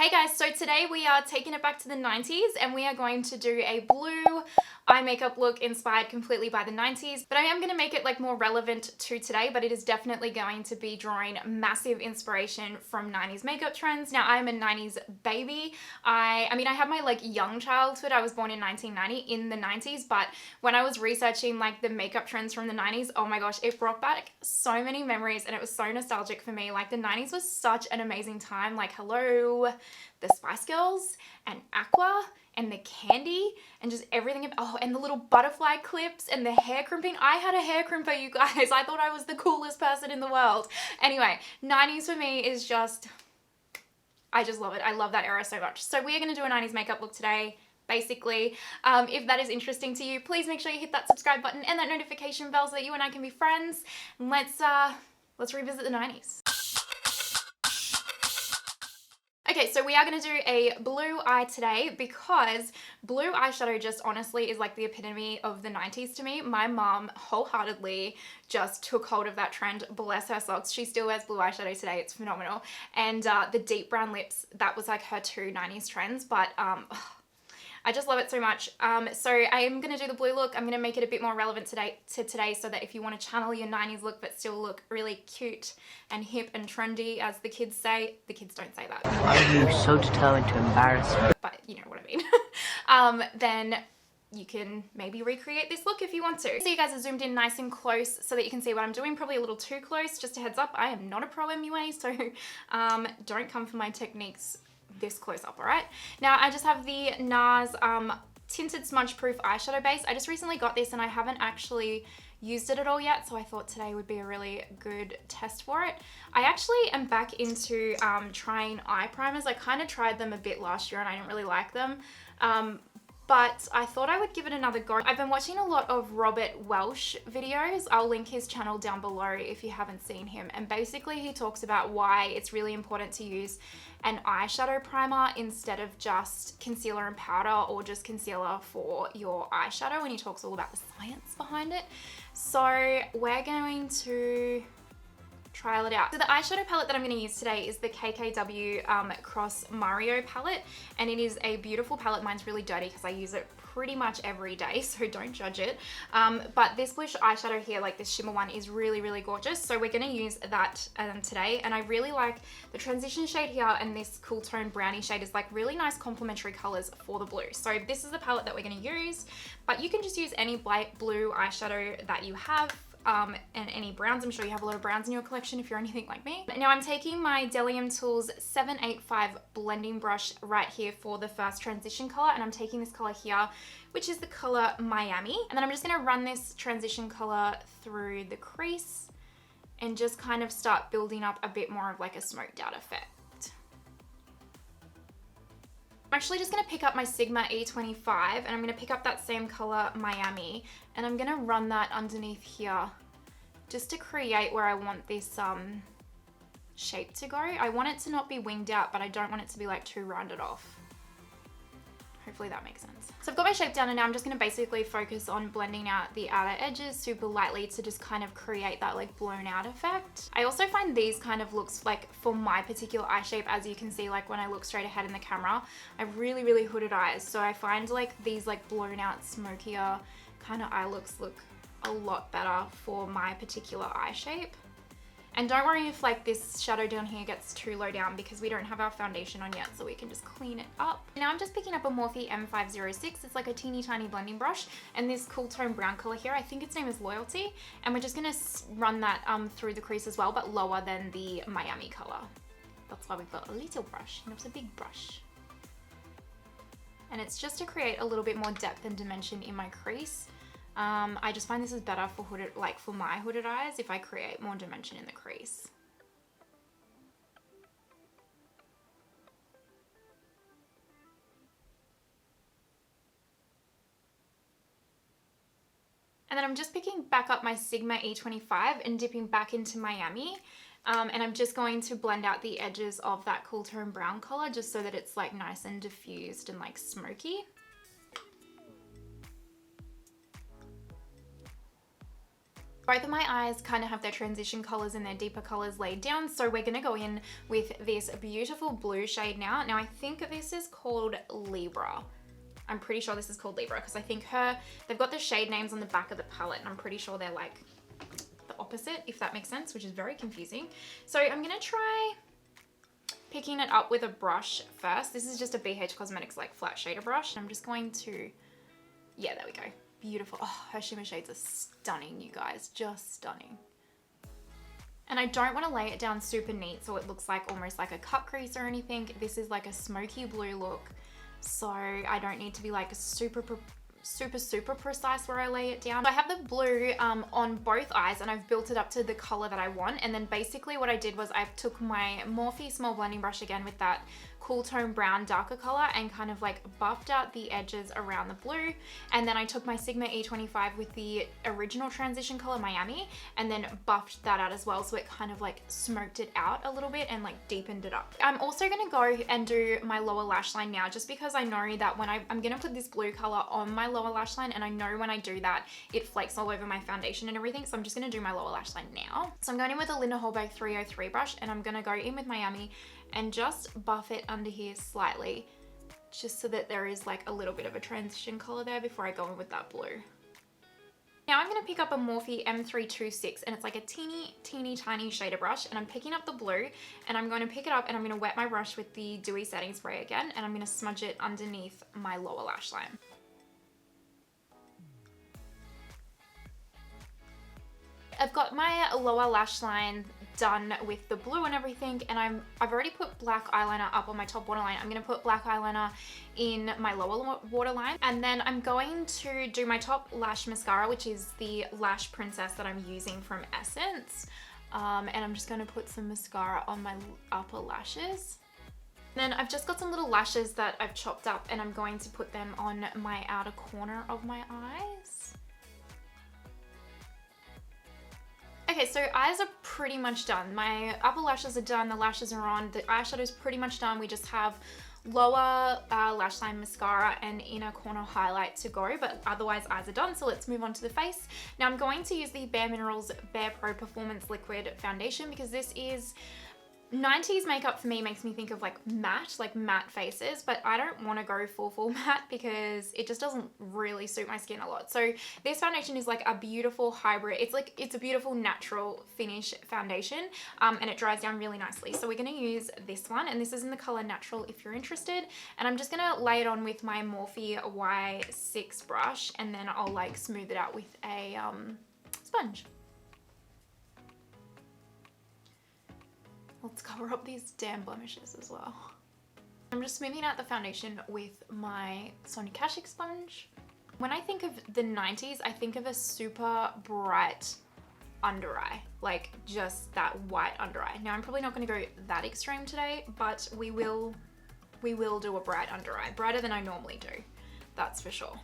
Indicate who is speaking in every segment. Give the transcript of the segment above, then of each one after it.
Speaker 1: Hey guys, so today we are taking it back to the 90s and we are going to do a blue eye makeup look inspired completely by the 90s, but I am going to make it like more relevant to today, but it is definitely going to be drawing massive inspiration from 90s makeup trends. Now I'm a 90s baby. I mean I had my like young childhood. I was born in 1990 in the 90s, but when I was researching like the makeup trends from the 90s, oh my gosh, it brought back so many memories and it was so nostalgic for me. Like the 90s was such an amazing time. Like hello, the Spice Girls and Aqua and the candy and just everything. Oh, and the little butterfly clips and the hair crimping. I had a hair crimper, you guys. I thought I was the coolest person in the world. Anyway, 90s for me is just, I just love it. I love that era so much. So we are going to do a 90s makeup look today. Basically, if that is interesting to you, please make sure you hit that subscribe button and that notification bell so that you and I can be friends. And let's revisit the 90s. Okay, so we are going to do a blue eye today because blue eyeshadow just honestly is like the epitome of the 90s to me. My mom wholeheartedly just took hold of that trend. Bless her socks. She still wears blue eyeshadow today. It's phenomenal. And the deep brown lips, that was like her two 90s trends, but I just love it so much. So I am going to do the blue look. I'm going to make it a bit more relevant to today so that if you want to channel your 90s look but still look really cute and hip and trendy, as the kids say. The kids don't say that.
Speaker 2: Are you so determined to embarrass me?
Speaker 1: But you know what I mean. Then you can maybe recreate this look if you want to. So you guys are zoomed in nice and close so that you can see what I'm doing. Probably a little too close. Just a heads up, I am not a pro MUA, so don't come for my techniques this close up, all right? Now I just have the Nars tinted smudge proof eyeshadow base. I just recently got this and I haven't actually used it at all yet, so I thought today would be a really good test for it. I actually am back into trying eye primers. I kind of tried them a bit last year and I didn't really like them. But I thought I would give it another go. I've been watching a lot of Robert Welsh videos. I'll link his channel down below if you haven't seen him. And basically he talks about why it's really important to use an eyeshadow primer instead of just concealer and powder or just concealer for your eyeshadow. And he talks all about the science behind it. So we're going to trial it out. So the eyeshadow palette that I'm going to use today is the KKW Cross Mario palette, and it is a beautiful palette. Mine's really dirty because I use it pretty much every day, so don't judge it. But this blush eyeshadow here, like this shimmer one, is really, really gorgeous. So we're going to use that today, and I really like the transition shade here, and this cool tone brownie shade is like really nice complementary colors for the blue. So this is the palette that we're going to use, but you can just use any blue eyeshadow that you have. And any browns. I'm sure you have a lot of browns in your collection if you're anything like me. Now I'm taking my Delium Tools 785 blending brush right here for the first transition color, and I'm taking this color here, which is the color Miami, and then I'm just going to run this transition color through the crease and just kind of start building up a bit more of like a smoked out effect. I'm actually just going to pick up my Sigma E25 and I'm going to pick up that same color Miami, and I'm going to run that underneath here just to create where I want this shape to go. I want it to not be winged out, but I don't want it to be like too rounded off. Hopefully that makes sense. So I've got my shape down and now I'm just going to basically focus on blending out the outer edges super lightly to just kind of create that like blown out effect. I also find these kind of looks, like for my particular eye shape, as you can see, like when I look straight ahead in the camera, I have really, really hooded eyes. So I find like these like blown out, smokier kind of eye looks look a lot better for my particular eye shape. And don't worry if like this shadow down here gets too low down because we don't have our foundation on yet, so we can just clean it up. Now I'm just picking up a Morphe M506. It's like a teeny tiny blending brush, and this cool tone brown color here, I think its name is Loyalty, and we're just gonna run that through the crease as well, but lower than the Miami color. That's why we've got a little brush, and it's a big brush. And it's just to create a little bit more depth and dimension in my crease. I just find this is better for hooded, like for my hooded eyes, if I create more dimension in the crease. And then I'm just picking back up my Sigma E25 and dipping back into Miami. And I'm just going to blend out the edges of that cool tone brown color just so that it's like nice and diffused and like smoky. Both of my eyes kind of have their transition colors and their deeper colors laid down. So we're gonna go in with this beautiful blue shade now. Now I think this is called Libra. I'm pretty sure this is called Libra because I think they've got the shade names on the back of the palette and I'm pretty sure they're like the opposite, if that makes sense, which is very confusing. So I'm gonna try picking it up with a brush first. This is just a BH Cosmetics like flat shader brush. I'm just going to, yeah, there we go. Beautiful. Oh, her shimmer shades are stunning, you guys, just stunning. And I don't want to lay it down super neat so it looks like almost like a cut crease or anything. This is like a smoky blue look. So I don't need to be like super precise where I lay it down. So I have the blue on both eyes and I've built it up to the color that I want. And then basically what I did was I took my Morphe small blending brush again with that cool tone brown darker color and kind of like buffed out the edges around the blue. And then I took my Sigma E25 with the original transition color Miami and then buffed that out as well. So it kind of like smoked it out a little bit and like deepened it up. I'm also going to go and do my lower lash line now just because I know that when I'm going to put this blue color on my lower lash line and I know when I do that it flakes all over my foundation and everything. So I'm just going to do my lower lash line now. So I'm going in with a Linda Hallberg 303 brush and I'm going to go in with Miami and just buff it under here slightly just so that there is like a little bit of a transition color there before I go in with that blue. Now I'm going to pick up a Morphe M326 and it's like a teeny tiny shader brush and I'm picking up the blue and I'm going to pick it up and I'm going to wet my brush with the dewy setting spray again and I'm going to smudge it underneath my lower lash line. I've got my lower lash line done with the blue and everything and I've already put black eyeliner up on my top waterline. I'm going to put black eyeliner in my lower waterline and then I'm going to do my top lash mascara, which is the Lash Princess that I'm using from Essence, and I'm just going to put some mascara on my upper lashes. Then I've just got some little lashes that I've chopped up and I'm going to put them on my outer corner of my eyes. Okay, so eyes are pretty much done. My upper lashes are done, the lashes are on, the eyeshadow is pretty much done. We just have lower lash line mascara and inner corner highlight to go, but otherwise eyes are done. So let's move on to the face. Now I'm going to use the Bare Minerals Barepro Performance Liquid Foundation because this is 90s makeup. For me makes me think of like matte faces, but I don't want to go full matte because it just doesn't really suit my skin a lot. So this foundation is like a beautiful hybrid. It's a beautiful natural finish foundation, and it dries down really nicely. So we're going to use this one, and this is in the color Natural if you're interested. And I'm just going to lay it on with my Morphe Y6 brush, and then I'll like smooth it out with a sponge. Let's cover up these damn blemishes as well. I'm just smoothing out the foundation with my Sonia Kashuk sponge. When I think of the 90s, I think of a super bright under eye, like just that white under eye. Now I'm probably not going to go that extreme today, but we will do a bright under eye, brighter than I normally do, that's for sure.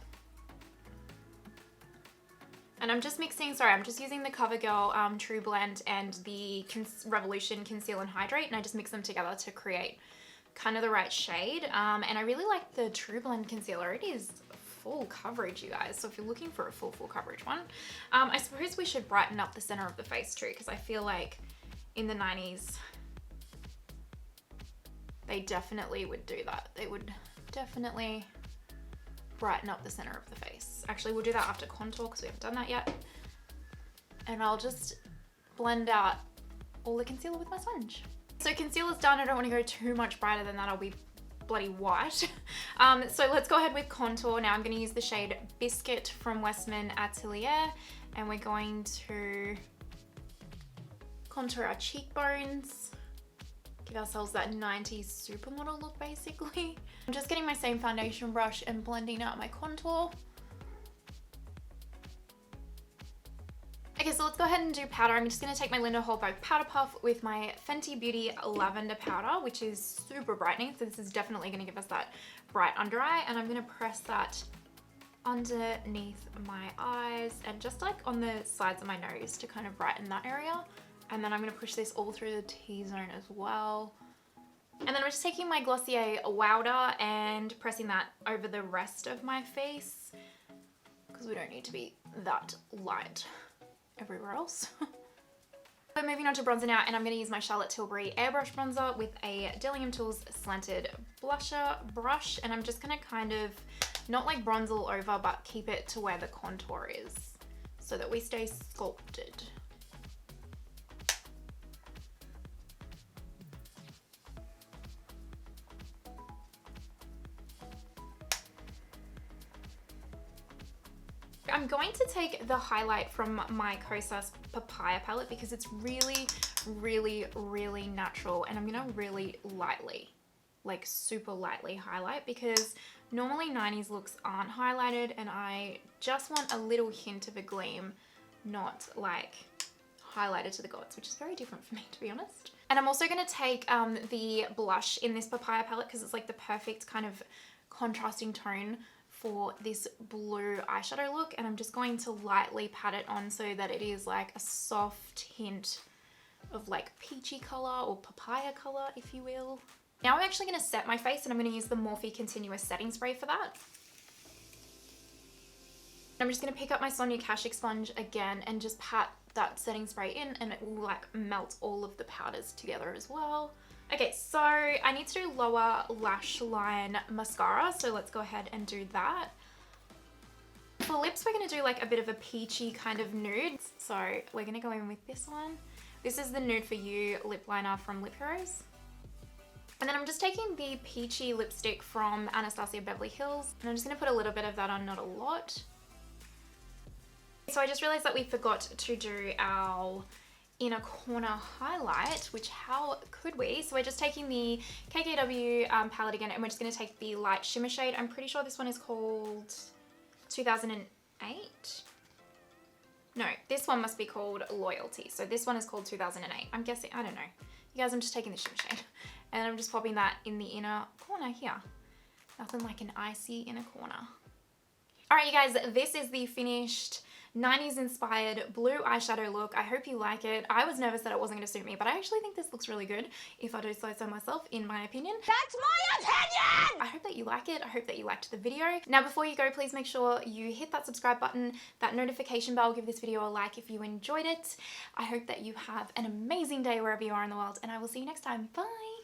Speaker 1: And I'm just mixing, sorry, I'm just using the Covergirl Trublend and the Revolution Conceal and Hydrate, and I just mix them together to create kind of the right shade. And I really like the Trublend concealer. It is full coverage, you guys. So if you're looking for a full coverage one, I suppose we should brighten up the center of the face too, because I feel like in the 90s, they definitely would do that. They would definitely brighten up the center of the face. Actually, we'll do that after contour because we haven't done that yet. And I'll just blend out all the concealer with my sponge. So concealer's done. I don't want to go too much brighter than that. I'll be bloody white. So let's go ahead with contour. Now I'm going to use the shade Biscuit from Westman Atelier, and we're going to contour our cheekbones. Give ourselves that 90s supermodel look basically. I'm just getting my same foundation brush and blending out my contour. Okay, so let's go ahead and do powder. I'm just going to take my Linda Hallberg Powder Puff with my Fenty Beauty Lavender powder, which is super brightening. So this is definitely going to give us that bright under eye. And I'm going to press that underneath my eyes and just like on the sides of my nose to kind of brighten that area. And then I'm going to push this all through the T-zone as well. And then I'm just taking my Glossier Wowder and pressing that over the rest of my face because we don't need to be that light. everywhere else. We're moving on to bronzer now, and I'm going to use my Charlotte Tilbury Airbrush bronzer with a Dillingham Tools slanted blusher brush, and I'm just going to kind of not like bronze all over, but keep it to where the contour is so that we stay sculpted. I'm going to take the highlight from my Kosas Papaya palette because it's really, really, really natural, and I'm gonna really lightly, like super lightly highlight, because normally 90s looks aren't highlighted and I just want a little hint of a gleam, not like highlighted to the gods, which is very different for me, to be honest. And I'm also gonna take the blush in this Papaya palette because it's like the perfect kind of contrasting tone for this blue eyeshadow look, and I'm just going to lightly pat it on so that it is like a soft hint of like peachy color or papaya color, if you will. Now I'm actually going to set my face, and I'm going to use the Morphe Continuous Setting Spray for that. I'm just going to pick up my Sonia Kashuk sponge again and just pat that setting spray in, and it will like melt all of the powders together as well. Okay, so I need to do lower lash line mascara, so let's go ahead and do that. For lips, we're going to do like a bit of a peachy kind of nude. So we're going to go in with this one. This is the Nude For You lip liner from Lip Heroes. And then I'm just taking the peachy lipstick from Anastasia Beverly Hills, and I'm just going to put a little bit of that on, not a lot. So I just realized that we forgot to do our inner corner highlight, which how could we? So we're just taking the KKW palette again, and we're just going to take the light shimmer shade. I'm pretty sure this one is called 2008. No, this one must be called Loyalty. So this one is called 2008. I'm guessing, I don't know. You guys, I'm just taking the shimmer shade and I'm just popping that in the inner corner here. Nothing like an icy inner corner. All right, you guys, this is the finished 90s inspired blue eyeshadow look. I hope you like it. I was nervous that it wasn't going to suit me, but I actually think this looks really good, if I do so myself, in my opinion.
Speaker 3: That's my opinion!
Speaker 1: I hope that you like it. I hope that you liked the video. Now, before you go, please make sure you hit that subscribe button, that notification bell, give this video a like if you enjoyed it. I hope that you have an amazing day wherever you are in the world, and I will see you next time. Bye!